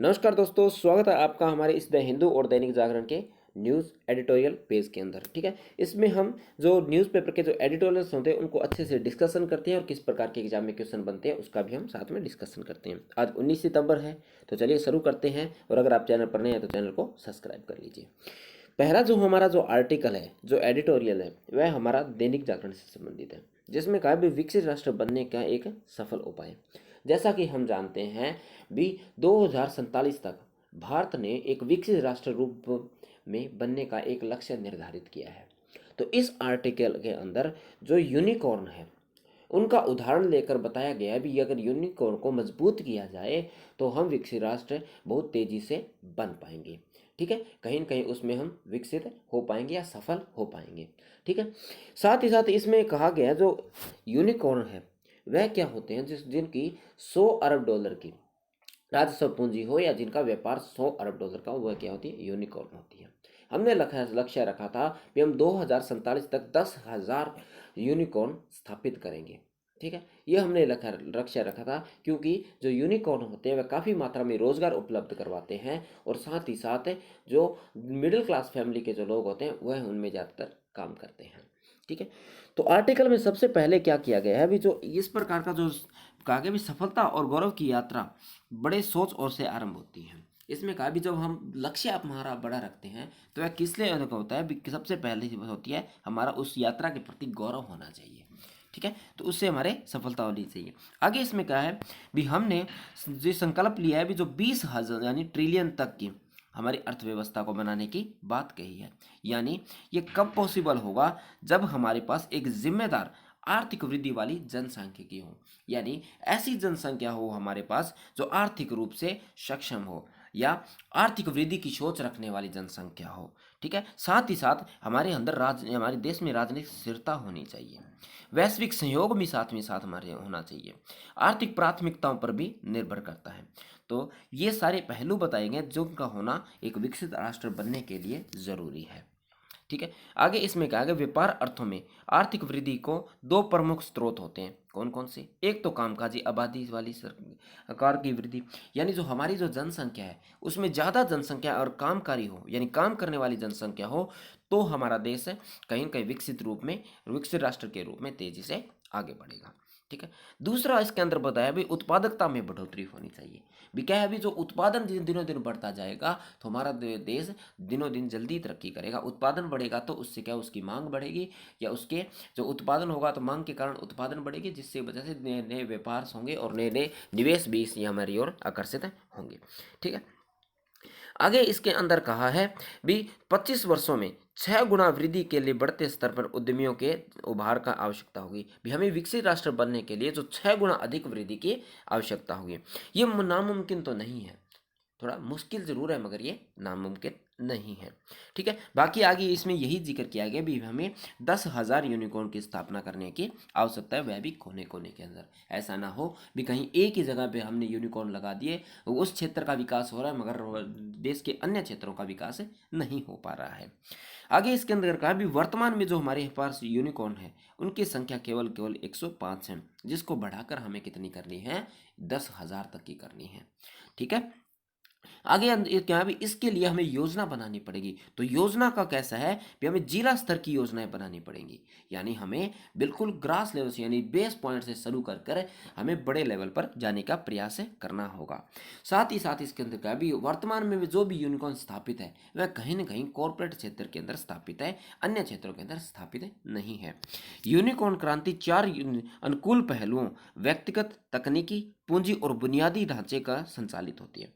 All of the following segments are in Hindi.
नमस्कार दोस्तों, स्वागत है आपका हमारे इस द हिंदू और दैनिक जागरण के न्यूज़ एडिटोरियल पेज के अंदर। ठीक है, इसमें हम जो न्यूज़पेपर के जो एडिटोरियल्स होते हैं उनको अच्छे से डिस्कशन करते हैं और किस प्रकार के एग्जाम में क्वेश्चन बनते हैं उसका भी हम साथ में डिस्कशन करते हैं। आज 19 सितंबर है, तो चलिए शुरू करते हैं। और अगर आप चैनल पर नए हैं तो चैनल को सब्सक्राइब कर लीजिए। पहला जो हमारा जो आर्टिकल है, जो एडिटोरियल है, वह हमारा दैनिक जागरण से संबंधित है, जिसमें कहा भी विकसित राष्ट्र बनने का एक सफल उपाय। जैसा कि हम जानते हैं भी 2047 तक भारत ने एक विकसित राष्ट्र रूप में बनने का एक लक्ष्य निर्धारित किया है। तो इस आर्टिकल के अंदर जो यूनिकॉर्न है उनका उदाहरण लेकर बताया गया है भी अगर यूनिकॉर्न को मजबूत किया जाए तो हम विकसित राष्ट्र बहुत तेजी से बन पाएंगे। ठीक है, कहीं न कहीं उसमें हम विकसित हो पाएंगे या सफल हो पाएंगे। ठीक है, साथ ही साथ इसमें कहा गया जो यूनिकॉर्न है वह क्या होते हैं जिनकी 100 अरब डॉलर की राजस्व पूंजी हो या जिनका व्यापार 100 अरब डॉलर का, वह क्या होती है? यूनिकॉर्न होती है। हमने लक्ष्य रखा था कि हम 2047 तक 10,000 यूनिकॉर्न स्थापित करेंगे। ठीक है, ये हमने लक्ष्य रखा था क्योंकि जो यूनिकॉर्न होते हैं वह काफ़ी मात्रा में रोजगार उपलब्ध करवाते हैं और साथ ही साथ जो मिडिल क्लास फैमिली के जो लोग होते हैं वह उनमें ज़्यादातर काम करते हैं। ठीक है, तो आर्टिकल में सबसे पहले क्या किया गया है, अभी जो इस प्रकार का जो कहा गया भी सफलता और गौरव की यात्रा बड़े सोच और से आरंभ होती है। इसमें कहा भी जब हम लक्ष्य आप हमारा बड़ा रखते हैं तो वह किस लिए होता है भी सबसे पहले होती है हमारा उस यात्रा के प्रति गौरव होना चाहिए। ठीक है, तो उससे हमारे सफलता होनी चाहिए। आगे इसमें क्या है भी हमने जो संकल्प लिया है भी जो 20,000 यानी ट्रिलियन तक की हमारी अर्थव्यवस्था को बनाने की बात कही है। यानी ये कब पॉसिबल होगा? जब हमारे पास एक जिम्मेदार आर्थिक वृद्धि वाली जनसांख्यिकी हो, यानी ऐसी जनसंख्या हो हमारे पास जो आर्थिक रूप से सक्षम हो या आर्थिक वृद्धि की सोच रखने वाली जनसंख्या हो। ठीक है, साथ ही साथ हमारे अंदर हमारे देश में राजनीतिक स्थिरता होनी चाहिए, वैश्विक सहयोग भी साथ में साथ हमारे होना चाहिए, आर्थिक प्राथमिकताओं पर भी निर्भर करता है। तो ये सारे पहलू बताए गए जिनका होना एक विकसित राष्ट्र बनने के लिए जरूरी है। ठीक है, आगे इसमें क्या है व्यापार अर्थों में आर्थिक वृद्धि को दो प्रमुख स्रोत होते हैं। कौन कौन से? एक तो कामकाजी आबादी वाली सरकार की वृद्धि, यानी जो हमारी जो जनसंख्या है उसमें ज़्यादा जनसंख्या और कामकारी हो यानी काम करने वाली जनसंख्या हो तो हमारा देश कहीं न कहीं विकसित रूप में विकसित राष्ट्र के रूप में तेजी से आगे बढ़ेगा। ठीक है, दूसरा इसके अंदर बताया भी उत्पादकता में बढ़ोतरी होनी चाहिए। भी क्या है अभी जो उत्पादन दिनों दिन बढ़ता जाएगा तो हमारा देश दिनों दिन जल्दी तरक्की करेगा। उत्पादन बढ़ेगा तो उससे क्या उसकी मांग बढ़ेगी या उसके जो उत्पादन होगा तो मांग के कारण उत्पादन बढ़ेगी, जिससे वजह से नए नए व्यापार होंगे और नए नए निवेश भी इस हमारी ओर आकर्षित होंगे। ठीक है, आगे इसके अंदर कहा है भी 25 वर्षों में 6 गुना वृद्धि के लिए बढ़ते स्तर पर उद्यमियों के उभार का आवश्यकता होगी। भी हमें विकसित राष्ट्र बनने के लिए जो 6 गुना अधिक वृद्धि की आवश्यकता होगी। ये नामुमकिन तो नहीं है, थोड़ा मुश्किल जरूर है मगर ये नामुमकिन नहीं है। ठीक है, बाकी आगे इसमें यही जिक्र किया गया भी हमें 10,000 यूनिकॉर्न की स्थापना करने की आवश्यकता है, वह भी कोने कोने के अंदर। ऐसा ना हो भी कहीं एक ही जगह पे हमने यूनिकॉर्न लगा दिए, उस क्षेत्र का विकास हो रहा है मगर देश के अन्य क्षेत्रों का विकास नहीं हो पा रहा है। आगे इसके अंदर कहा भी वर्तमान में जो हमारे पास यूनिकॉर्न है उनकी संख्या केवल केवल 105 है, जिसको बढ़ाकर हमें कितनी करनी है? 10,000 तक की करनी है। ठीक है, आगे ये क्या है भी इसके लिए हमें योजना बनानी पड़ेगी। तो योजना का कैसा है कि हमें जिला स्तर की योजनाएं बनानी पड़ेंगी, यानी हमें बिल्कुल ग्रास लेवल से यानी बेस पॉइंट से शुरू कर कर हमें बड़े लेवल पर जाने का प्रयास करना होगा। साथ ही साथ इसके अंदर क्या भी वर्तमान में जो भी यूनिकॉर्न स्थापित है वह कहीं ना कहीं कॉर्पोरेट क्षेत्र के अंदर स्थापित है, अन्य क्षेत्रों के अंदर स्थापित नहीं है। यूनिकॉर्न क्रांति 4 अनुकूल पहलुओं व्यक्तिगत, तकनीकी, पूंजी और बुनियादी ढांचे का संचालित होती है।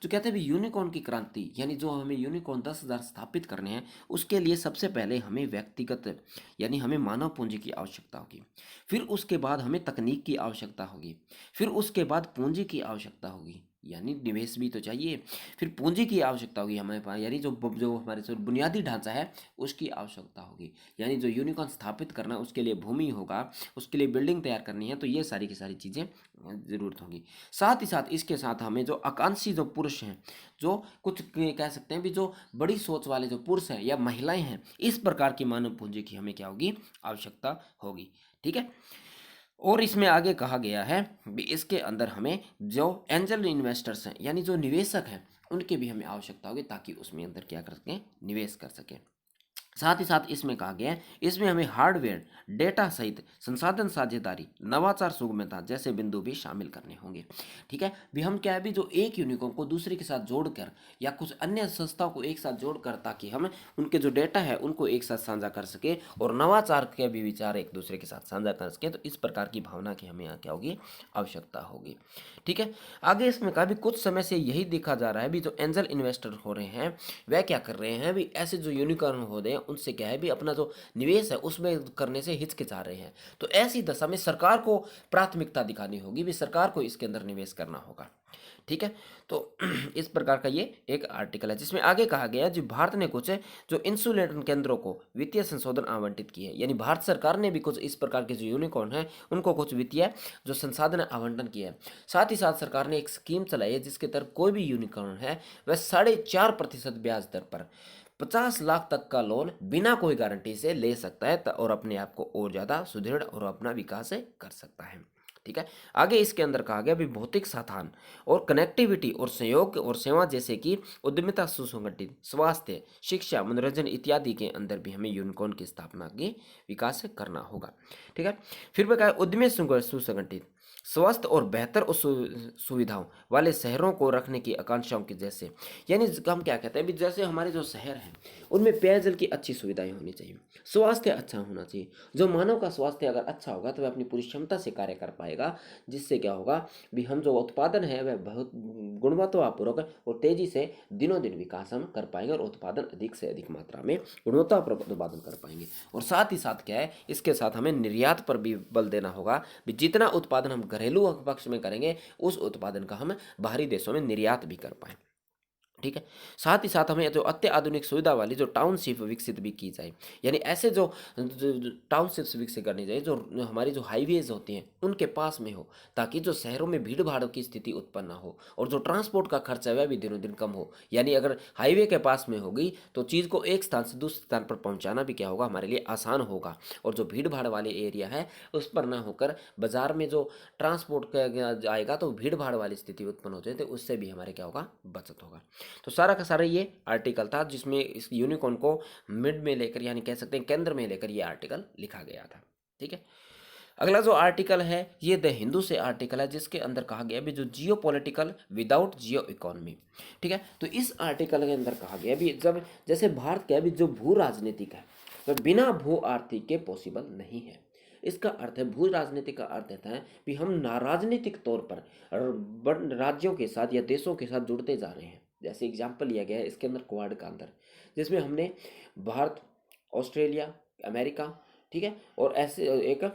जो कहते हैं भी यूनिकॉर्न की क्रांति यानी जो हमें यूनिकॉर्न 10,000 स्थापित करने हैं उसके लिए सबसे पहले हमें व्यक्तिगत यानी हमें मानव पूंजी की आवश्यकता होगी, फिर उसके बाद हमें तकनीक की आवश्यकता होगी, फिर उसके बाद पूंजी की आवश्यकता होगी यानी निवेश भी तो चाहिए, फिर पूंजी की आवश्यकता होगी हमारे पास यानी जो जो हमारे जो बुनियादी ढांचा है उसकी आवश्यकता होगी, यानी जो यूनिकॉर्न स्थापित करना उसके लिए भूमि होगा, उसके लिए बिल्डिंग तैयार करनी है, तो ये सारी की सारी चीज़ें ज़रूरत होगी। साथ ही साथ इसके साथ हमें जो आकांक्षी जो पुरुष हैं, जो कुछ कह सकते हैं भी जो बड़ी सोच वाले जो पुरुष हैं या महिलाएं हैं, इस प्रकार की मानव पूंजी की हमें क्या होगी? आवश्यकता होगी। ठीक है, और इसमें आगे कहा गया है भी इसके अंदर हमें जो एंजल इन्वेस्टर्स हैं यानी जो निवेशक हैं उनकी भी हमें आवश्यकता होगी ताकि उसमें अंदर क्या कर सकें, निवेश कर सकें। साथ ही साथ इसमें कहा गया है इसमें हमें हार्डवेयर, डेटा सहित संसाधन साझेदारी, नवाचार, सुगमता जैसे बिंदु भी शामिल करने होंगे। ठीक है, भी हम क्या है भी जो एक यूनिकॉर्न को दूसरे के साथ जोड़कर या कुछ अन्य संस्थाओं को एक साथ जोड़कर ताकि हम उनके जो डेटा है उनको एक साथ साझा कर सके और नवाचार के भी विचार एक दूसरे के साथ साझा कर सके, तो इस प्रकार की भावना की हमें यहाँ क्या होगी, आवश्यकता होगी। ठीक है, आगे इसमें कहा भी कुछ समय से यही देखा जा रहा है भी जो एंजल इन्वेस्टर हो रहे हैं वह क्या कर रहे हैं भी ऐसे जो यूनिकॉर्न हो रहे हैं उनसे क्या है भी अपना जो निवेश है उसमें करने से हिचकिचा रहे हैं। तो ऐसी दशा में सरकार को प्राथमिकता दिखानी होगी भी सरकार को इसके अंदर निवेश करना होगा। ठीक है, तो इस प्रकार का ये एक आर्टिकल है जिसमें आगे कहा गया है जो भारत ने कुछ जो इंसुलेटर केंद्रों को वित्तीय संशोधन आवंटित किए, यानी भारत सरकार ने भी कुछ इस प्रकार के जो यूनिकॉर्न है उनको कुछ वित्तीय जो संसाधन आवंटन किया है। साथ ही साथ सरकार ने एक स्कीम चलाई है जिसके तहत कोई भी यूनिकॉर्न है वह 4.5% ब्याज दर पर 50 लाख तक का लोन बिना कोई गारंटी से ले सकता है और अपने आप को और ज़्यादा सुदृढ़ और अपना विकास कर सकता है। ठीक है, आगे इसके अंदर कहा गया भी भौतिक साधन और कनेक्टिविटी और सहयोग और सेवा जैसे कि उद्यमिता, सुसंगठित स्वास्थ्य, शिक्षा, मनोरंजन इत्यादि के अंदर भी हमें यूनिकॉर्न की स्थापना की विकास करना होगा। ठीक है, फिर भी कहा उद्यमी सुसंगठित स्वस्थ और बेहतर सुविधाओं वाले शहरों को रखने की आकांक्षाओं की जैसे, यानी हम क्या कहते हैं भी जैसे हमारे जो शहर हैं उनमें पेयजल की अच्छी सुविधाएं होनी चाहिए, स्वास्थ्य अच्छा होना चाहिए। जो मानव का स्वास्थ्य अगर अच्छा होगा तो वह अपनी पूरी क्षमता से कार्य कर पाएगा, जिससे क्या होगा भी हम जो उत्पादन है वह बहुत गुणवत्तापूर्वक और तेजी से दिनों दिन विकास हम कर पाएंगे और उत्पादन अधिक से अधिक मात्रा में गुणवत्तापूर्वक उत्पादन कर पाएंगे। और साथ ही साथ क्या है इसके साथ हमें निर्यात पर भी बल देना होगा भी जितना उत्पादन हम घरेलू पक्ष में करेंगे उस उत्पादन का हम बाहरी देशों में निर्यात भी कर पाएं। ठीक है, साथ ही साथ हमें जो अत्याधुनिक सुविधा वाली जो टाउनशिप विकसित भी की जाए, यानी ऐसे जो टाउनशिप्स विकसित करनी चाहिए जो हमारी जो हाईवेज होती हैं उनके पास में हो, ताकि जो शहरों में भीड़ भाड़ की स्थिति उत्पन्न ना हो और जो ट्रांसपोर्ट का खर्चा है वह भी दिनों दिन कम हो। यानी अगर हाईवे के पास में होगी तो चीज़ को एक स्थान से दूसरे स्थान पर पहुँचाना भी क्या होगा, हमारे लिए आसान होगा। और जो भीड़ भाड़ वाले एरिया है उस पर ना होकर बाजार में जो ट्रांसपोर्ट आएगा तो भीड़ भाड़ वाली स्थिति उत्पन्न हो जाए, तो उससे भी हमारे क्या होगा, बचत होगा। तो सारा का सारा ये आर्टिकल था जिसमें इस यूनिकॉर्न को मिड में लेकर यानी कह सकते हैं केंद्र में लेकर ये आर्टिकल लिखा गया था। ठीक है, अगला जो आर्टिकल है ये द हिंदू से आर्टिकल है जिसके अंदर कहा गया भी जो जियो पॉलिटिकल विदाउट जियो इकोनॉमी। ठीक है, तो इस आर्टिकल के अंदर कहा गया भी जब जैसे भारत का भी जो भू राजनीतिक है तो बिना भू आर्थिक के पॉसिबल नहीं है। इसका अर्थ है भू राजनीति का अर्थ होता है कि हम राजनीतिक तौर पर राज्यों के साथ या देशों के साथ जुड़ते जा रहे हैं। जैसे एग्जाम्पल लिया गया है इसके अंदर क्वाड का अंदर, जिसमें हमने भारत, ऑस्ट्रेलिया, अमेरिका, ठीक है, और ऐसे एक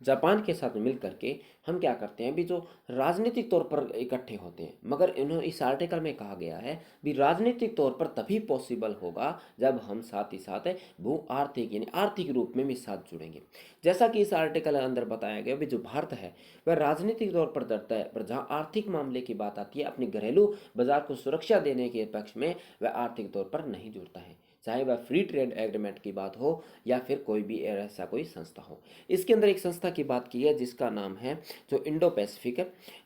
जापान के साथ मिल करके हम क्या करते हैं भी जो राजनीतिक तौर पर इकट्ठे होते हैं। मगर इन्होंने इस आर्टिकल में कहा गया है भी राजनीतिक तौर पर तभी पॉसिबल होगा जब हम साथ ही साथ भू आर्थिक यानी आर्थिक रूप में भी साथ जुड़ेंगे। जैसा कि इस आर्टिकल के अंदर बताया गया भी जो भारत है वह राजनीतिक तौर पर डरता है, पर जहाँ आर्थिक मामले की बात आती है अपने घरेलू बाजार को सुरक्षा देने के पक्ष में वह आर्थिक तौर पर नहीं जुड़ता है, चाहे वह फ्री ट्रेड एग्रीमेंट की बात हो या फिर कोई भी ऐसा कोई संस्था हो। इसके अंदर एक संस्था की बात की है जिसका नाम है जो इंडो पैसिफिक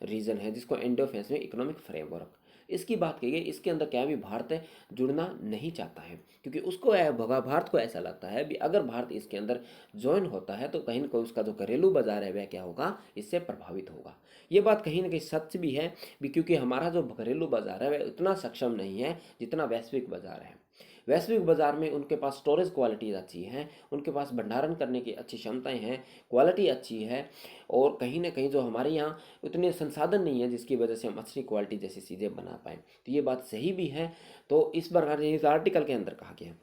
रीजन है, जिसको इंडो पैसिफिक इकोनॉमिक फ्रेमवर्क, इसकी बात की गई। इसके अंदर क्या भी भारत जुड़ना नहीं चाहता है क्योंकि उसको भारत को ऐसा लगता है भी अगर भारत इसके अंदर ज्वाइन होता है तो कहीं ना कहीं उसका जो घरेलू बाजार है वह क्या होगा, इससे प्रभावित होगा। ये बात कहीं ना कहीं सच भी है भी क्योंकि हमारा जो घरेलू बाजार है वह उतना सक्षम नहीं है जितना वैश्विक बाजार है। वैश्विक बाजार में उनके पास स्टोरेज क्वालिटी अच्छी है, उनके पास भंडारण करने की अच्छी क्षमताएं हैं, क्वालिटी अच्छी है, और कहीं ना कहीं जो हमारे यहाँ उतने संसाधन नहीं है जिसकी वजह से हम अच्छी क्वालिटी जैसी चीज़ें बना पाएँ। तो ये बात सही भी है। तो इस प्रकार इस आर्टिकल के अंदर कहा गया है।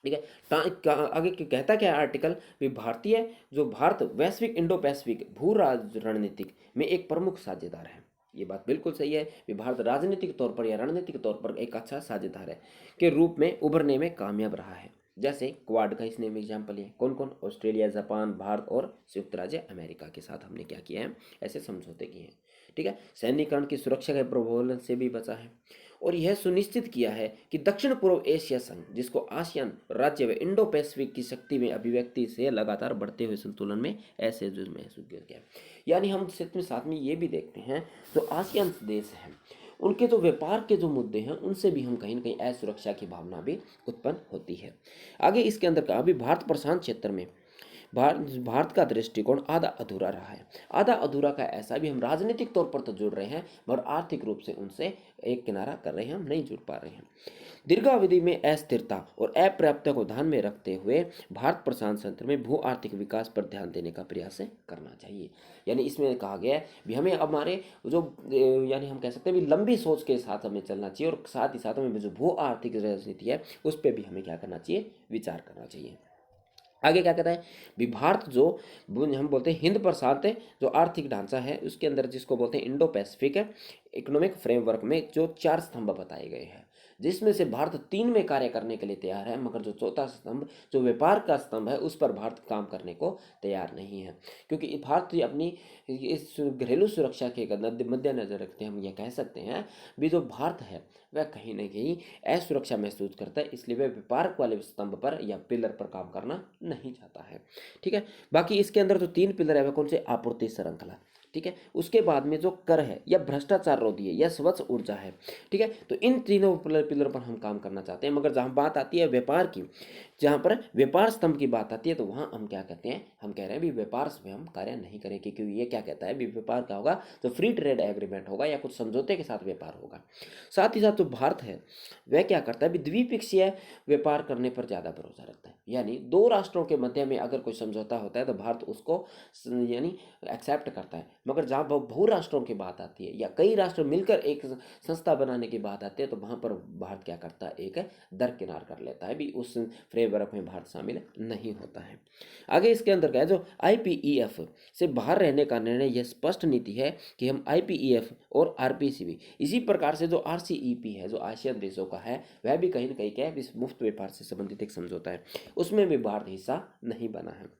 ठीक है, आगे कहता क्या आर्टिकल भी भारतीय जो भारत वैश्विक इंडो पैसिफिक भू रणनीतिक में एक प्रमुख साझेदार है। ये बात बिल्कुल सही है कि भारत राजनीतिक तौर पर या रणनीतिक तौर पर एक अच्छा साझेदार है के रूप में उभरने में कामयाब रहा है। जैसे क्वाड का इसने एग्जाम्पल है, कौन कौन, ऑस्ट्रेलिया, जापान, भारत और संयुक्त राज्य अमेरिका के साथ हमने क्या किया है, ऐसे समझौते किए हैं। ठीक है, सैन्यकरण की सुरक्षा के प्रबोधन से भी बचा है। और यह सुनिश्चित किया है कि दक्षिण पूर्व एशिया संघ, जिसको आसियान राज्य व इंडो पैसिफिक की शक्ति में अभिव्यक्ति से लगातार बढ़ते हुए संतुलन में ऐसे जो महसूस किया गया। यानी हम साथ में ये भी देखते हैं जो आसियान देश हैं उनके जो व्यापार के जो मुद्दे हैं उनसे भी हम कहीं ना कहीं असुरक्षा की भावना भी उत्पन्न होती है। आगे इसके अंदर कहा भी भारत प्रशांत क्षेत्र में भारत का दृष्टिकोण आधा अधूरा रहा है। आधा अधूरा का ऐसा भी हम राजनीतिक तौर पर तो जुड़ रहे हैं मगर आर्थिक रूप से उनसे एक किनारा कर रहे हैं, हम नहीं जुड़ पा रहे हैं। दीर्घावधि में अस्थिरता और अपर्याप्तता को ध्यान में रखते हुए भारत प्रशांत क्षेत्र में भू आर्थिक विकास पर ध्यान देने का प्रयास करना चाहिए। यानी इसमें कहा गया है भी हमें हमारे जो यानी हम कह सकते हैं भी लंबी सोच के साथ हमें चलना चाहिए और साथ ही साथ हमें जो भू आर्थिक राजनीति है उस पर भी हमें क्या करना चाहिए, विचार करना चाहिए। आगे क्या कहता है भी भारत जो हम बोलते हैं हिंद प्रशांत जो आर्थिक ढांचा है उसके अंदर जिसको बोलते हैं इंडो पैसिफिक इकोनॉमिक फ्रेमवर्क में जो 4 स्तंभ बताए गए हैं जिसमें से भारत 3 में कार्य करने के लिए तैयार है मगर जो चौथा स्तंभ जो व्यापार का स्तंभ है उस पर भारत काम करने को तैयार नहीं है, क्योंकि भारत अपनी इस घरेलू सुरक्षा के मद्देनजर रखते हम यह कह सकते हैं भी जो भारत है वह कहीं ना कहीं असुरक्षा महसूस करता है, इसलिए वह व्यापार वाले स्तंभ पर या पिलर पर काम करना नहीं चाहता है। ठीक है, बाकी इसके अंदर जो 3 पिलर है वह कौन से, आपूर्ति श्रृंखला, ठीक है, उसके बाद में जो कर है या भ्रष्टाचार रोधी है या स्वच्छ ऊर्जा है, ठीक है, तो इन तीनों पिलर पर हम काम करना चाहते हैं। मगर जहाँ बात आती है व्यापार की, जहाँ पर व्यापार स्तंभ की बात आती है तो वहाँ हम क्या कहते हैं, हम कह रहे हैं भी व्यापार से हम कार्य नहीं करेंगे, क्योंकि ये क्या कहता है भी व्यापार क्या होगा, तो फ्री ट्रेड एग्रीमेंट होगा या कुछ समझौते के साथ व्यापार होगा। साथ ही साथ जो भारत है वह क्या करता है भी द्विपक्षीय व्यापार करने पर ज़्यादा भरोसा रखता है, यानी 2 राष्ट्रों के मध्य में अगर कोई समझौता होता है तो भारत उसको यानी एक्सेप्ट करता है। मगर जहाँ बहु राष्ट्रों की बात आती है या कई राष्ट्र मिलकर एक संस्था बनाने की बात आती है तो वहाँ पर भारत क्या करता है, एक दरकिनार कर लेता है, भी उस फ्रेमवर्क में भारत शामिल नहीं होता है। आगे इसके अंदर क्या है, जो IPEF से बाहर रहने का निर्णय यह स्पष्ट नीति है कि हम IPEF और RPCV इसी प्रकार से जो RCEP है जो आसियान देशों का है वह भी कहीं ना कहीं क्या है, मुफ्त व्यापार से संबंधित एक समझौता है, उसमें भी भारत हिस्सा नहीं बना है।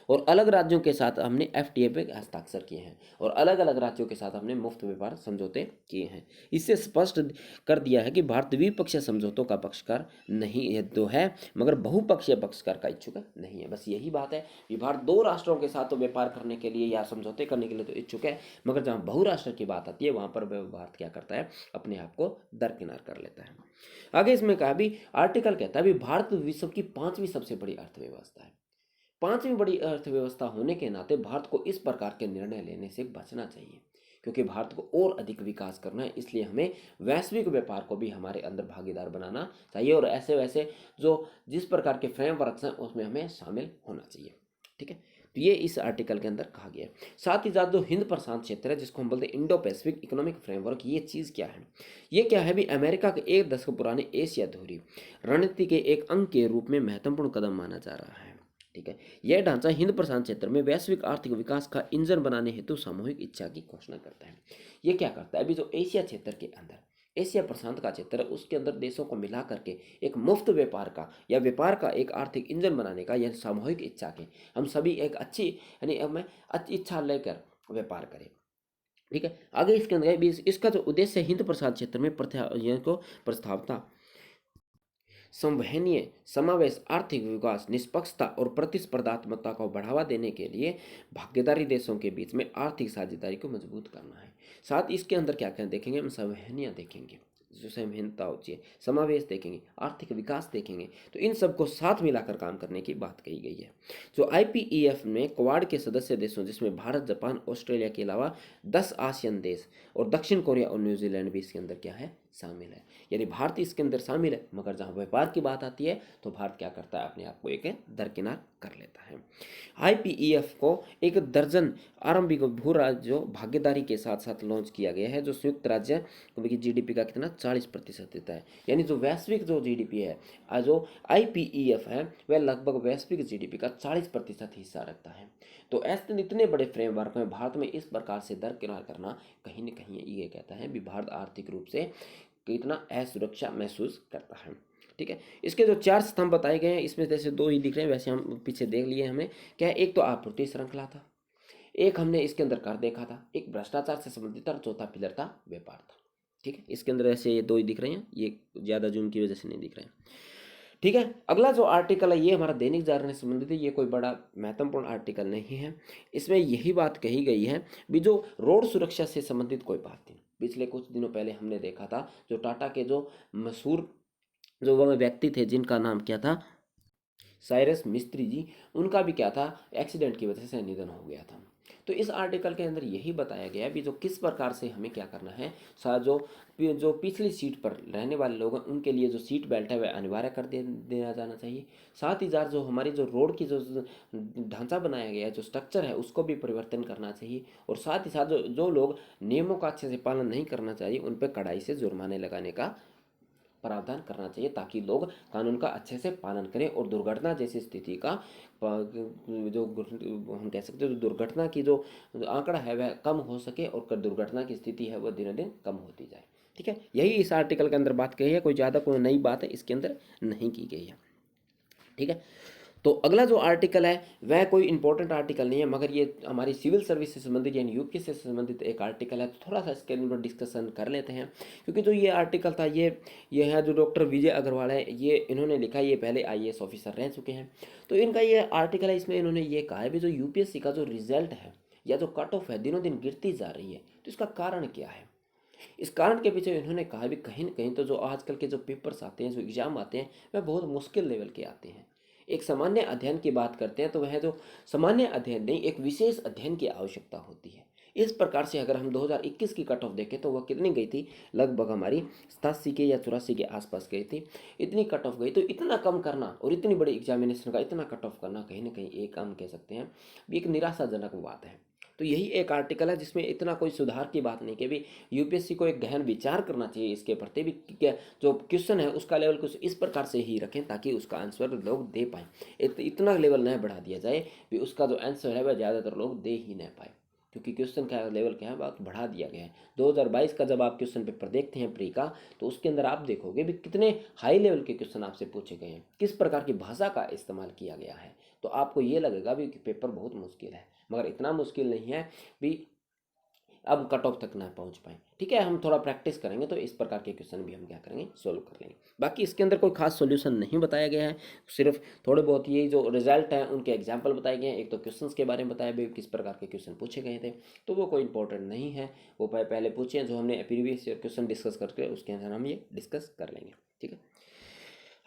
और अलग राज्यों के साथ हमने FTA पे हस्ताक्षर किए हैं और अलग अलग राज्यों के साथ हमने मुफ्त व्यापार समझौते किए हैं। इससे स्पष्ट कर दिया है कि भारत द्विपक्षीय समझौतों का पक्षकार नहीं है तो है मगर बहुपक्षीय पक्षकार का इच्छुक नहीं है। बस यही बात है कि भारत 2 राष्ट्रों के साथ तो व्यापार करने के लिए या समझौते करने के लिए तो इच्छुक है, मगर जहाँ बहुराष्ट्र की बात आती है वहाँ पर भारत क्या करता है, अपने आप को दरकिनार कर लेता है। आगे इसमें कहा भी आर्टिकल कहता है भी भारत विश्व की 5वीं सबसे बड़ी अर्थव्यवस्था है। 5वीं बड़ी अर्थव्यवस्था होने के नाते भारत को इस प्रकार के निर्णय लेने से बचना चाहिए, क्योंकि भारत को और अधिक विकास करना है, इसलिए हमें वैश्विक व्यापार को भी हमारे अंदर भागीदार बनाना चाहिए और ऐसे वैसे जो जिस प्रकार के फ्रेमवर्क्स हैं उसमें हमें शामिल होना चाहिए। ठीक है, तो ये इस आर्टिकल के अंदर कहा गया है। साथ ही साथ जो हिंद प्रशांत क्षेत्र है जिसको हम बोलते हैं इंडो पैसिफिक इकोनॉमिक फ्रेमवर्क, ये चीज़ क्या है, ये क्या है भी अमेरिका के 1 दशक पुराने एशिया धुरी रणनीति के एक अंग के रूप में महत्वपूर्ण कदम माना जा रहा है। ठीक है, यह ढांचा हिंद प्रशांत क्षेत्र में वैश्विक आर्थिक विकास का इंजन बनाने हेतु सामूहिक इच्छा की घोषणा करता है। ये क्या करता है, अभी जो एशिया क्षेत्र के अंदर एशिया प्रशांत का क्षेत्र है उसके अंदर देशों को मिला करके एक मुफ्त व्यापार का या व्यापार का एक आर्थिक इंजन बनाने का, यानी सामूहिक इच्छा के हम सभी एक अच्छी यानी हमें अच्छी इच्छा लेकर व्यापार करें। ठीक है, आगे इसके अंदर इसका जो उद्देश्य हिंद प्रशांत क्षेत्र में को प्रस्तावता संवहनीय समावेश, आर्थिक विकास, निष्पक्षता और प्रतिस्पर्धात्मकता को बढ़ावा देने के लिए भागीदारी देशों के बीच में आर्थिक साझेदारी को मजबूत करना है। साथ इसके अंदर क्या क्या देखेंगे, हम संवहनीय देखेंगे, जो संवहनता होती है, समावेश देखेंगे, आर्थिक विकास देखेंगे, तो इन सबको साथ मिलाकर काम करने की बात कही गई है। जो IPEF में क्वाड के सदस्य देशों जिसमें भारत, जापान, ऑस्ट्रेलिया के अलावा 10 आसियान देश और दक्षिण कोरिया और न्यूजीलैंड भी इसके अंदर क्या है, शामिल है। यानी भारत इसके अंदर शामिल है, मगर जहाँ व्यापार की बात आती है तो भारत क्या करता है, अपने आप को एक दरकिनार कर लेता है। IPEF को एक दर्जन आरंभिक भू राज्यों भागीदारी के साथ साथ लॉन्च किया गया है, जो संयुक्त राज्य की GDP का कितना 40% देता है। यानी जो वैश्विक जो GDP है, जो IPEF है वह लगभग वैश्विक GDP का 40% हिस्सा रखता है। तो ऐसे इतने बड़े फ्रेमवर्क में भारत में इस प्रकार से दरकिनार करना कहीं न कहीं ये कहता है भी भारत आर्थिक रूप से कितना असुरक्षा महसूस करता है। ठीक है, इसके जो 4 स्तंभ बताए गए हैं इसमें जैसे 2 ही दिख रहे हैं, वैसे हम पीछे देख लिए हमें क्या है, एक तो आपूर्ति श्रृंखला था, एक हमने इसके अंदर कर देखा था, एक भ्रष्टाचार से संबंधित था, चौथा पिलर था व्यापार था। ठीक है, इसके अंदर ऐसे ये दो ही दिख रहे हैं, ये ज़्यादा जूम की वजह से नहीं दिख रहे हैं। ठीक है, अगला जो आर्टिकल है ये हमारा दैनिक जागरण से संबंधित है। ये कोई बड़ा महत्वपूर्ण आर्टिकल नहीं है। इसमें यही बात कही गई है भी जो रोड सुरक्षा से संबंधित कोई बात नहीं। पिछले कुछ दिनों पहले हमने देखा था जो टाटा के जो मशहूर जो वह व्यक्ति थे जिनका नाम क्या था, साइरस मिस्त्री जी, उनका भी क्या था, एक्सीडेंट की वजह से निधन हो गया था। तो इस आर्टिकल के अंदर यही बताया गया है भी जो किस प्रकार से हमें क्या करना है, जो जो पिछली सीट पर रहने वाले लोग हैं उनके लिए जो सीट बेल्ट है वह अनिवार्य कर दिया जाना चाहिए। साथ ही साथ जो हमारी जो रोड की जो ढांचा बनाया गया है, जो स्ट्रक्चर है, उसको भी परिवर्तन करना चाहिए। और साथ ही साथ जो जो लोग नियमों का अच्छे से पालन नहीं करना चाहिए उन पर कड़ाई से जुर्माने लगाने का प्रावधान करना चाहिए, ताकि लोग कानून का अच्छे से पालन करें और दुर्घटना जैसी स्थिति का जो हम कह सकते हैं, जो दुर्घटना की जो आंकड़ा है वह कम हो सके और दुर्घटना की स्थिति है वह दिन दिन कम होती जाए। ठीक है, यही इस आर्टिकल के अंदर बात कही है, कोई ज़्यादा कोई नई बात है इसके अंदर नहीं की गई है। ठीक है, तो अगला जो आर्टिकल है वह कोई इंपॉर्टेंट आर्टिकल नहीं है, मगर ये हमारी सिविल सर्विस से संबंधित यानी यूपीएससी से संबंधित एक आर्टिकल है। तो थोड़ा सा इसके अंदर डिस्कशन कर लेते हैं, क्योंकि जो ये आर्टिकल था ये है जो डॉक्टर विजय अग्रवाल है, ये इन्होंने लिखा, ये पहले आईएएस ऑफिसर रह चुके हैं। तो इनका ये आर्टिकल है, इसमें इन्होंने ये कहा है भी जो यूपीएससी का जो रिजल्ट है या जो कट ऑफ है दिनों दिन गिरती जा रही है, तो इसका कारण क्या है। इस कारण के पीछे इन्होंने कहा भी कहीं न कहीं तो जो आजकल के जो पेपर्स आते हैं, जो एग्ज़ाम आते हैं, वह बहुत मुश्किल लेवल के आते हैं। एक सामान्य अध्ययन की बात करते हैं तो वह जो सामान्य अध्ययन नहीं, एक विशेष अध्ययन की आवश्यकता होती है। इस प्रकार से अगर हम 2021 की कट ऑफ देखें तो वह कितनी गई थी, लगभग हमारी 87 के या 84 के आसपास गई थी। इतनी कट ऑफ गई, तो इतना कम करना और इतनी बड़ी एग्जामिनेशन का इतना कट ऑफ करना कहीं ना कहीं एक हम कह सकते हैं भी एक निराशाजनक बात है। तो यही एक आर्टिकल है जिसमें इतना कोई सुधार की बात नहीं कि भी यूपीएससी को एक गहन विचार करना चाहिए इसके प्रति भी, क्या जो क्वेश्चन है उसका लेवल कुछ इस प्रकार से ही रखें ताकि उसका आंसर लोग दे पाएँ। इतना लेवल न बढ़ा दिया जाए भी उसका जो आंसर है वह ज़्यादातर लोग दे ही न पाए, क्योंकि क्वेश्चन का लेवल क्या है बहुत बढ़ा दिया गया है। 2022 का जब आप क्वेश्चन पेपर देखते हैं प्री का, तो उसके अंदर आप देखोगे भी कितने हाई लेवल के क्वेश्चन आपसे पूछे गए हैं, किस प्रकार की भाषा का इस्तेमाल किया गया है। तो आपको ये लगेगा भी कि पेपर बहुत मुश्किल है, मगर इतना मुश्किल नहीं है भी अब कट ऑफ तक ना पहुंच पाए। ठीक है, हम थोड़ा प्रैक्टिस करेंगे तो इस प्रकार के क्वेश्चन भी हम क्या करेंगे, सोल्व कर लेंगे। बाकी इसके अंदर कोई खास सॉल्यूशन नहीं बताया गया है, सिर्फ थोड़े बहुत ये जो रिजल्ट हैं उनके एग्जाम्पल बताए गए हैं। एक तो क्वेश्चंस के बारे में बताया भी किस प्रकार के क्वेश्चन पूछे गए थे, तो वो कोई इंपॉर्टेंट नहीं है, वो पहले पूछे हैं जो हमने प्रीवियस क्वेश्चन डिस्कस करके उसके अंदर हम ये डिस्कस कर लेंगे। ठीक है,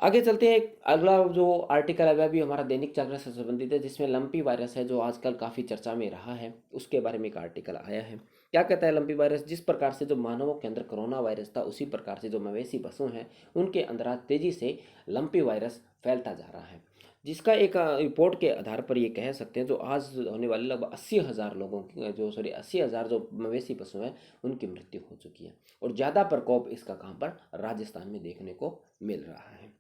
आगे चलते हैं। अगला जो आर्टिकल है वह भी हमारा दैनिक जागरण से संबंधित है, जिसमें लंपी वायरस है जो आजकल काफ़ी चर्चा में रहा है, उसके बारे में एक आर्टिकल आया है। क्या कहता है लंपी वायरस, जिस प्रकार से जो मानवों के अंदर कोरोना वायरस था उसी प्रकार से जो मवेशी पशु हैं उनके अंदर आज तेजी से लंपी वायरस फैलता जा रहा है, जिसका एक रिपोर्ट के आधार पर ये कह सकते हैं जो आज होने वाले लगभग 80,000 लोगों की जो 80,000 जो मवेशी पशु हैं उनकी मृत्यु हो चुकी है। और ज़्यादा प्रकोप इसका कहाँ पर, राजस्थान में देखने को मिल रहा है।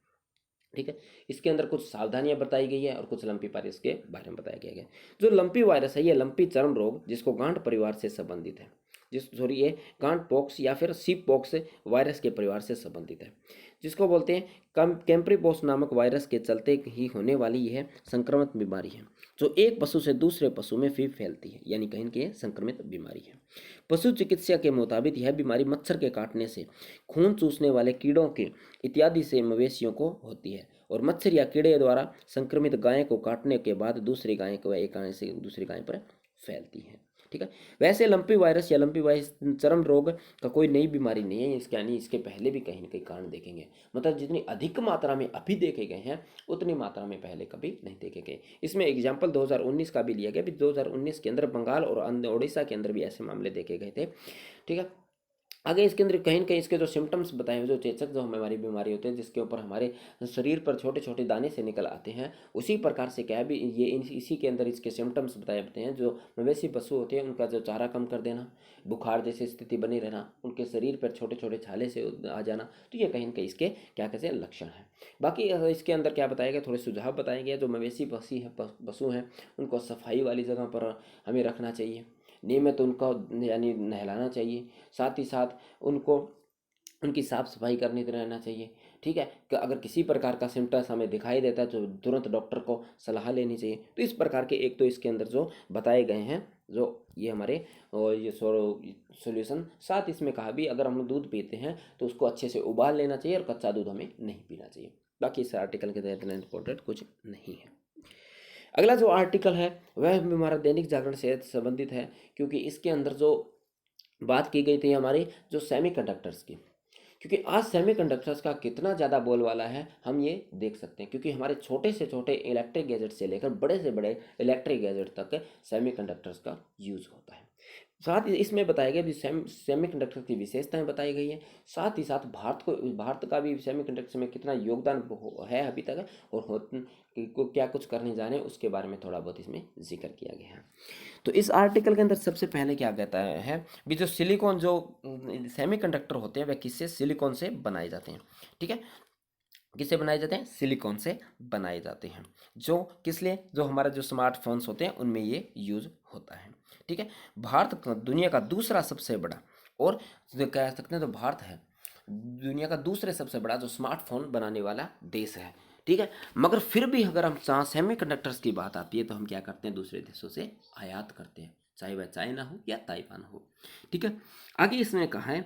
ठीक है, इसके अंदर कुछ सावधानियां बताई गई है और कुछ लंपी वायरस के बारे में बताया गया है। जो लंपी वायरस है ये लंपी चर्म रोग जिसको गांठ परिवार से संबंधित है, ये गांठ पॉक्स या फिर सीप पॉक्स वायरस के परिवार से संबंधित है, जिसको बोलते हैं कैम्प्रीपोक्स नामक वायरस के चलते ही होने वाली यह संक्रमित बीमारी है जो एक पशु से दूसरे पशु में फिर फैलती है, यानी कहीं कि संक्रमित बीमारी है। पशु चिकित्सा के मुताबिक यह बीमारी मच्छर के काटने से, खून चूसने वाले कीड़ों के इत्यादि से मवेशियों को होती है और मच्छर या कीड़े द्वारा संक्रमित गाय को काटने के बाद दूसरी गाय को एक गाय से दूसरी गाय पर फैलती है। ठीक है, वैसे लंपी वायरस या लंपी वायरस चर्म रोग का कोई नई बीमारी नहीं है, इसके यानी इसके पहले भी कहीं ना कहीं कारण देखेंगे, मतलब जितनी अधिक मात्रा में अभी देखे गए हैं उतनी मात्रा में पहले कभी नहीं देखे गए। इसमें एग्जाम्पल 2019 का भी लिया गया, भी 2019 के अंदर बंगाल और उड़ीसा के अंदर भी ऐसे मामले देखे गए थे। ठीक है, आगे इसके अंदर कहीं ना कहीं इसके जो सिम्टम्स बताए हुए, जो चेचक जो हमारी बीमारी होते हैं जिसके ऊपर हमारे शरीर पर छोटे छोटे दाने से निकल आते हैं, उसी प्रकार से क्या है भी ये इसी के अंदर इसके सिम्टम्स बताए जाते हैं। जो मवेशी पशु होते हैं उनका जो चारा कम कर देना, बुखार जैसी स्थिति बनी रहना, उनके शरीर पर छोटे छोटे छाले से आ जाना, तो ये कहीं ना कहीं इसके क्या कहते हैं लक्षण हैं। बाकी इसके अंदर क्या बताया गया, थोड़े सुझाव बताए गए, जो मवेशी पशु हैं उनको सफाई वाली जगह पर हमें रखना चाहिए, नियमित उनको यानी नहलाना चाहिए, साथ ही साथ उनको उनकी साफ़ सफाई करनी रहना चाहिए। ठीक है, कि अगर किसी प्रकार का सिम्टम्स हमें दिखाई देता है तो तुरंत डॉक्टर को सलाह लेनी चाहिए। तो इस प्रकार के एक तो इसके अंदर जो बताए गए हैं जो ये हमारे और ये सॉल्यूशन। साथ इसमें कहा भी अगर हम दूध पीते हैं तो उसको अच्छे से उबाल लेना चाहिए और कच्चा दूध हमें नहीं पीना चाहिए। बाकी इस आर्टिकल के तहत इतना इम्पोर्टेंट कुछ नहीं है। अगला जो आर्टिकल है वह हमारा दैनिक जागरण से संबंधित है, क्योंकि इसके अंदर जो बात की गई थी हमारी जो सेमीकंडक्टर्स की, क्योंकि आज सेमीकंडक्टर्स का कितना ज़्यादा बोलबाला है हम ये देख सकते हैं, क्योंकि हमारे छोटे से छोटे इलेक्ट्रिक गैजेट से लेकर बड़े से बड़े इलेक्ट्रिक गैजेट तक सेमीकंडक्टर्स का यूज़ होता है। साथ ही इसमें बताया गया भी सेमीकंडक्टर की विशेषताएं बताई गई हैं। साथ ही साथ भारत का भी सेमीकंडक्टर में कितना योगदान है अभी तक, और को क्या कुछ करने जा रहे हैं उसके बारे में थोड़ा बहुत इसमें जिक्र किया गया है। तो इस आर्टिकल के अंदर सबसे पहले क्या कहता है भी जो सिलिकॉन जो सेमीकंडक्टर होते हैं वह किससे, सिलिकॉन से बनाए जाते हैं। ठीक है, किससे बनाए जाते हैं, सिलिकॉन से बनाए जाते हैं। जो किस लिए, जो हमारा जो स्मार्टफोन्स होते हैं उनमें ये यूज होता है। ठीक है, भारत दुनिया का दूसरा सबसे बड़ा, और जो कह सकते हैं तो भारत है दुनिया का दूसरे सबसे बड़ा जो स्मार्टफोन बनाने वाला देश है। ठीक है, मगर फिर भी अगर हम सेमीकंडक्टर्स की बात आती है तो हम क्या करते हैं, दूसरे देशों से आयात करते हैं, चाहे वह चाइना हो या ताइवान हो। ठीक है, आगे इसमें कहा है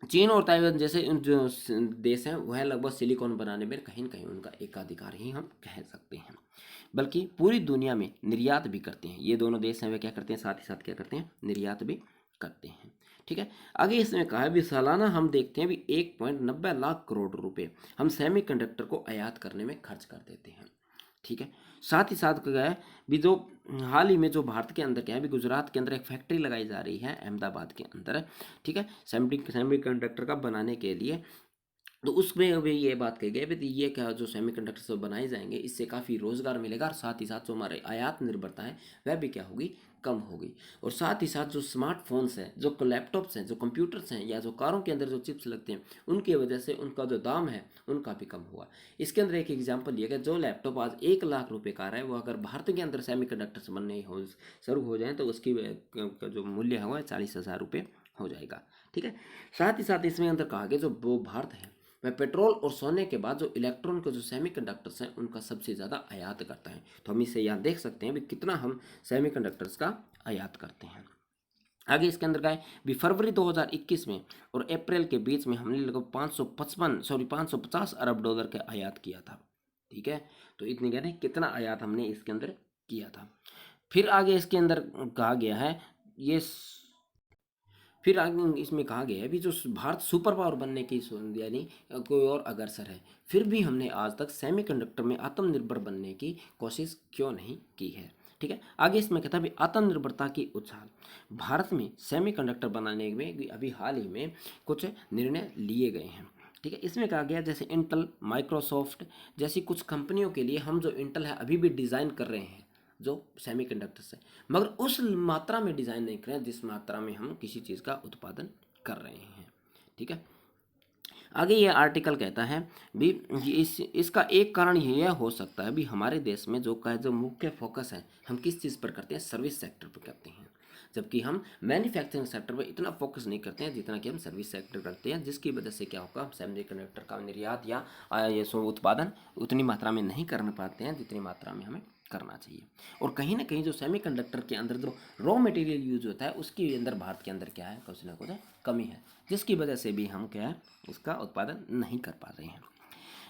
चीन और ताइवान जैसे जो देश हैं वह लगभग सिलिकॉन बनाने में कहीं न कहीं उनका एकाधिकार ही हम कह सकते हैं, बल्कि पूरी दुनिया में निर्यात भी करते हैं। ये दोनों देश हैं वे क्या करते हैं, साथ ही साथ क्या करते हैं, निर्यात भी करते हैं। ठीक है, आगे इसमें कहा है भी सालाना हम देखते हैं भी 1.90 लाख करोड़ रुपए हम सेमीकंडक्टर को आयात करने में खर्च कर देते हैं। ठीक है, साथ ही साथ क्या है भी जो हाल ही में जो भारत के अंदर क्या है भी गुजरात के अंदर एक फैक्ट्री लगाई जा रही है अहमदाबाद के अंदर। ठीक है, सेमीकंडक्टर का बनाने के लिए, तो उसमें अभी ये बात कही गई है ये क्या जो सेमीकंडक्टर्स बनाए जाएंगे इससे काफ़ी रोजगार मिलेगा, और साथ ही साथ जो हमारे आयात निर्भरता है वह भी क्या होगी, कम होगी। और साथ ही साथ जो स्मार्टफोन्स हैं, जो लैपटॉप्स हैं, जो कंप्यूटर्स हैं, या जो कारों के अंदर जो चिप्स लगते हैं उनकी वजह से उनका जो दाम है उनका भी कम हुआ। इसके अंदर एक एग्जाम्पल लिया गया, जो लैपटॉप आज 1 लाख रुपए का रहा है वो अगर भारत के अंदर सेमीकंडक्टर्स बनने हो शुरू हो जाए तो उसकी जो मूल्य है वह 40,000 रुपये हो जाएगा। ठीक है, साथ ही साथ इसमें अंदर कहा गया जो वो भारत है वह पेट्रोल और सोने के बाद जो इलेक्ट्रॉन के जो सेमीकंडक्टर्स हैं उनका सबसे ज़्यादा आयात करता है। तो हम इसे यहाँ देख सकते हैं भी कितना हम सेमीकंडक्टर्स का आयात करते हैं। आगे इसके अंदर क्या है भी फरवरी 2021 में और अप्रैल के बीच में हमने लगभग 550 अरब डॉलर का आयात किया था। ठीक है, तो इतनी कहते हैं कितना आयात हमने इसके अंदर किया था। फिर आगे इसके अंदर कहा गया है ये फिर आगे इसमें कहा गया है भी जो भारत सुपर पावर बनने की यानी कोई और अग्रसर है, फिर भी हमने आज तक सेमीकंडक्टर में आत्मनिर्भर बनने की कोशिश क्यों नहीं की है। ठीक है, आगे इसमें कहता है भी आत्मनिर्भरता की उछाल, भारत में सेमीकंडक्टर बनाने में भी अभी हाल ही में कुछ निर्णय लिए गए हैं। ठीक है, इसमें कहा गया जैसे इंटेल, माइक्रोसॉफ्ट जैसी कुछ कंपनियों के लिए हम जो इंटेल है अभी भी डिज़ाइन कर रहे हैं जो सेमीकंडक्टर्स है, मगर उस मात्रा में डिज़ाइन नहीं कर रहे हैं जिस मात्रा में हम किसी चीज़ का उत्पादन कर रहे हैं। ठीक है, आगे ये आर्टिकल कहता है भी इसका एक कारण यह हो सकता है भी हमारे देश में जो मुख्य फोकस है हम किस चीज़ पर करते हैं, सर्विस सेक्टर पर करते हैं, जबकि हम मैन्युफैक्चरिंग सेक्टर पर इतना फोकस नहीं करते हैं जितना कि हम सर्विस सेक्टर करते हैं, जिसकी वजह से क्या होगा, हम सेमीकंडक्टर का निर्यात या ये उत्पादन उतनी मात्रा में नहीं कर पाते हैं जितनी मात्रा में हमें करना चाहिए। और कहीं ना कहीं जो सेमीकंडक्टर के अंदर जो रॉ मटेरियल यूज होता है उसके अंदर भारत के अंदर क्या है, कुछ ना कुछ कमी है, जिसकी वजह से भी हम क्या है इसका उत्पादन नहीं कर पा रहे हैं।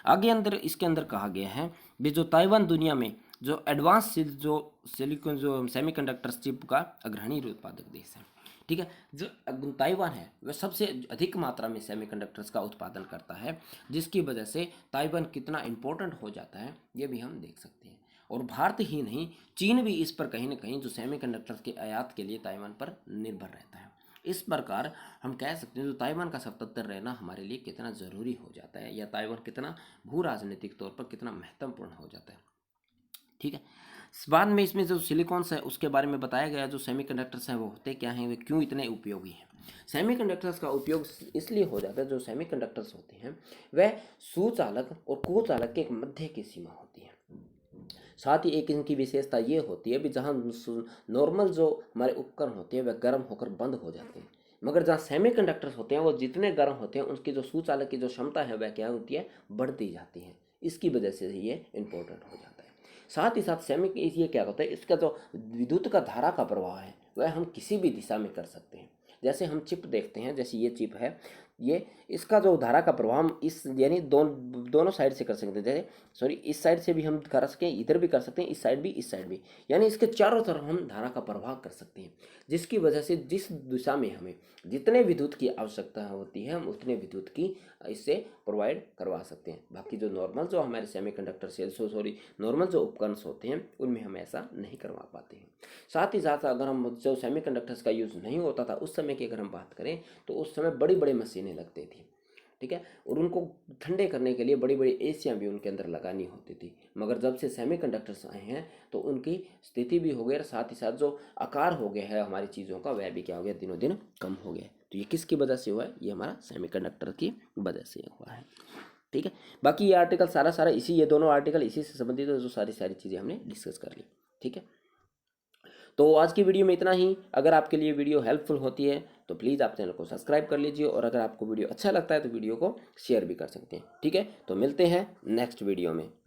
आगे अंदर इसके अंदर कहा गया है भी जो ताइवान दुनिया में जो एडवांस जो सिलिकॉन जो सेमीकंडक्टर चिप का अग्रणी उत्पादक देश है। ठीक है, जो ताइवान है वह सबसे अधिक मात्रा में सेमीकंडक्टर्स का उत्पादन करता है, जिसकी वजह से ताइवान कितना इम्पोर्टेंट हो जाता है ये भी हम देख सकते हैं। और भारत ही नहीं, चीन भी इस पर कहीं ना कहीं जो सेमीकंडक्टर्स के आयात के लिए ताइवान पर निर्भर रहता है। इस प्रकार हम कह सकते हैं जो ताइवान का स्वतंत्र रहना हमारे लिए कितना ज़रूरी हो जाता है, या ताइवान कितना भू राजनीतिक तौर पर कितना महत्वपूर्ण हो जाता है। ठीक है, बाद में इसमें जो सिलिकॉन्स है उसके बारे में बताया गया, जो सेमीकंडक्टर्स हैं वो होते क्या हैं, वे क्यों इतने उपयोगी हैं। सेमीकंडक्टर्स का उपयोग इसलिए हो जाता है, जो सेमीकंडक्टर्स होते हैं वह सुचालक और कुचालक के एक मध्य की सीमा होती है। साथ ही एक इनकी विशेषता ये होती है भी जहाँ नॉर्मल जो हमारे उपकरण होते हैं वह गर्म होकर बंद हो जाते हैं, मगर जहाँ सेमीकंडक्टर्स होते हैं वो जितने गर्म होते हैं उनकी जो सुचालक की जो क्षमता है वह क्या होती है, बढ़ती जाती है। इसकी वजह से ये इम्पोर्टेंट हो जाता है। साथ ही साथ सेमी ये क्या होता है, इसका जो विद्युत का धारा का प्रवाह है वह हम किसी भी दिशा में कर सकते हैं। जैसे हम चिप देखते हैं, जैसे ये चिप है, ये इसका जो धारा का प्रवाह हम इस यानी दोनों साइड से कर सकते हैं। जैसे सॉरी, इस साइड से भी हम कर सकें, इधर भी कर सकते हैं, इस साइड भी, इस साइड भी, यानी इसके चारों तरफ हम धारा का प्रवाह कर सकते हैं, जिसकी वजह से जिस दिशा में हमें जितने विद्युत की आवश्यकता होती है हम उतने विद्युत की इससे प्रोवाइड करवा सकते हैं। बाकी जो नॉर्मल जो हमारे सेमीकंडक्टर सेल्स सॉरी नॉर्मल जो उपकरण होते हैं उनमें हम ऐसा नहीं करवा पाते हैं। साथ ही साथ अगर हम जो सेमीकंडक्टर्स का यूज़ नहीं होता था उस समय की अगर हम बात करें तो उस समय बड़ी बड़ी मशीनें लगती थी, ठीक है, और उनको ठंडे करने के लिए बड़ी बड़ी एसियाँ भी उनके अंदर लगानी होती थी। मगर जब से सेमीकंडक्टर्स आए हैं तो उनकी स्थिति भी हो गई और साथ ही साथ जो आकार हो गया है हमारी चीज़ों का वह भी क्या हो गया, दिनों दिन कम हो गया। तो ये किसकी वजह से हुआ है, ये हमारा सेमीकंडक्टर की वजह से हुआ है, ठीक है। बाकी ये आर्टिकल सारा इसी, ये दोनों आर्टिकल इसी से संबंधित है, जो सारी चीज़ें हमने डिस्कस कर ली, ठीक है। तो आज की वीडियो में इतना ही। अगर आपके लिए वीडियो हेल्पफुल होती है तो प्लीज़ आप चैनल को सब्सक्राइब कर लीजिए, और अगर आपको वीडियो अच्छा लगता है तो वीडियो को शेयर भी कर सकते हैं, ठीक है। तो मिलते हैं नेक्स्ट वीडियो में।